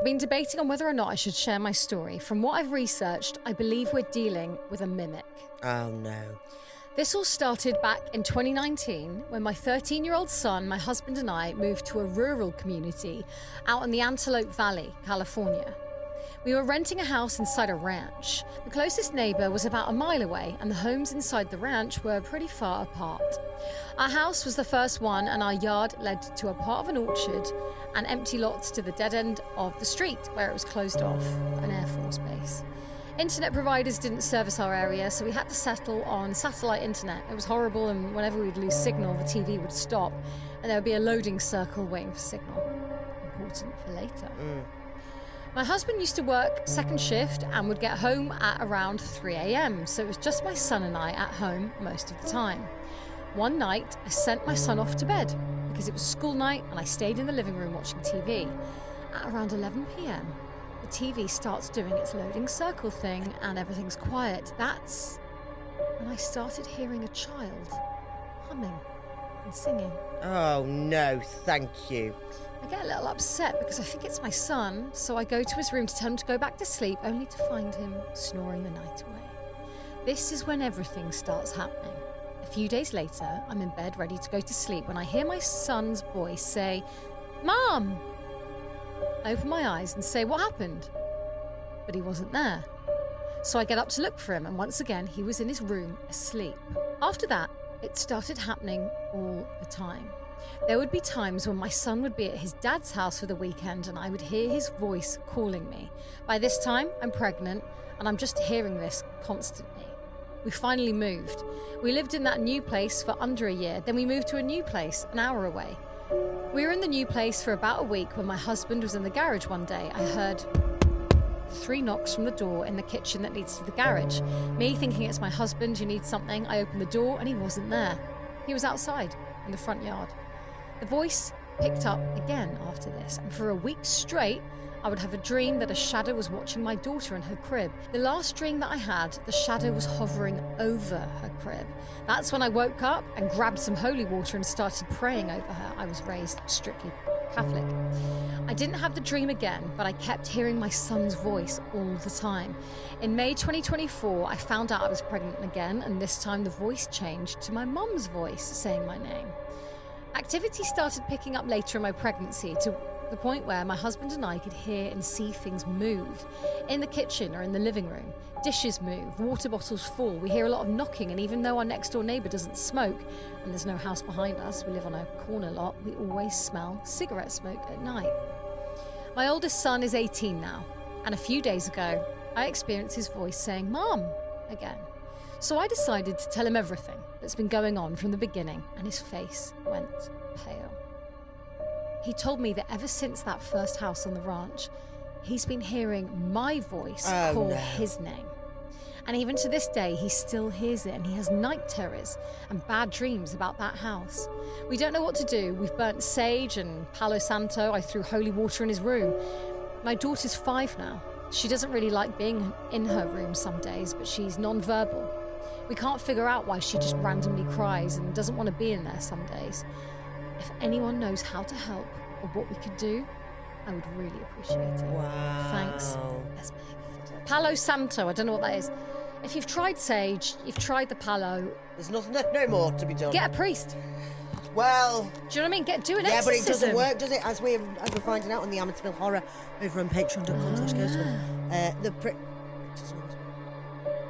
I've been debating on whether or not I should share my story. From what I've researched, I believe we're dealing with a mimic. Oh, no. This all started back in 2019 when my 13-year-old son, my husband and I moved to a rural community out in the Antelope Valley, California. We were renting a house inside a ranch. The closest neighbor was about a mile away, and the homes inside the ranch were pretty far apart. Our house was the first one, and our yard led to a part of an orchard and empty lots to the dead end of the street where it was closed off, an Air Force base. Internet providers didn't service our area, so we had to settle on satellite internet. It was horrible, and whenever we'd lose signal, the TV would stop, and there would be a loading circle waiting for signal. Important for later. My husband used to work second shift and would get home at around 3 a.m, so it was just my son and I at home most of the time. One night, I sent my son off to bed because it was school night and I stayed in the living room watching TV. At around 11 p.m, the TV starts doing its loading circle thing and everything's quiet. That's when I started hearing a child humming and singing. Oh, no, thank you. I get a little upset because I think it's my son, so I go to his room to tell him to go back to sleep, only to find him snoring the night away. This is when everything starts happening. A few days later, I'm in bed ready to go to sleep when I hear my son's voice say, "Mom!" I open my eyes and say, "What happened?" But he wasn't there. So I get up to look for him, and once again, he was in his room asleep. After that, it started happening all the time. There would be times when my son would be at his dad's house for the weekend and I would hear his voice calling me. By this time, I'm pregnant and I'm just hearing this constantly. We finally moved. We lived in that new place for under a year, then we moved to a new place an hour away. We were in the new place for about a week when my husband was in the garage one day. I heard 3 knocks from the door in the kitchen that leads to the garage. Me thinking it's my husband who needs something, I opened the door and he wasn't there. He was outside in the front yard. The voice picked up again after this, and for a week straight, I would have a dream that a shadow was watching my daughter in her crib. The last dream that I had, the shadow was hovering over her crib. That's when I woke up and grabbed some holy water and started praying over her. I was raised strictly Catholic. I didn't have the dream again, but I kept hearing my son's voice all the time. In May 2024, I found out I was pregnant again, and this time the voice changed to my mum's voice saying my name. Activity started picking up later in my pregnancy to the point where my husband and I could hear and see things move in the kitchen or in the living room. Dishes move, water bottles fall, we hear a lot of knocking, and even though our next door neighbour doesn't smoke and there's no house behind us, we live on a corner lot, we always smell cigarette smoke at night. My oldest son is 18 now, and a few days ago I experienced his voice saying "Mom" again. So I decided to tell him everything that's been going on from the beginning, and his face went pale. He told me that ever since that first house on the ranch, he's been hearing my voice call his name. And even to this day, he still hears it, and he has night terrors and bad dreams about that house. We don't know what to do. We've burnt sage and Palo Santo. I threw holy water in his room. My daughter's 5 now. She doesn't really like being in her room some days, but she's non-verbal. We can't figure out why she just randomly cries and doesn't want to be in there some days. If anyone knows how to help or what we could do, I would really appreciate it. Wow. Thanks. Palo Santo, I don't know what that is. If you've tried sage, you've tried the palo. There's nothing, no more to be done. Get a priest. Well... Do you know what I mean? Do an yeah, exorcism. but it doesn't work, does it? As we're finding out on the Amityville Horror over on patreon.com/ghostwood.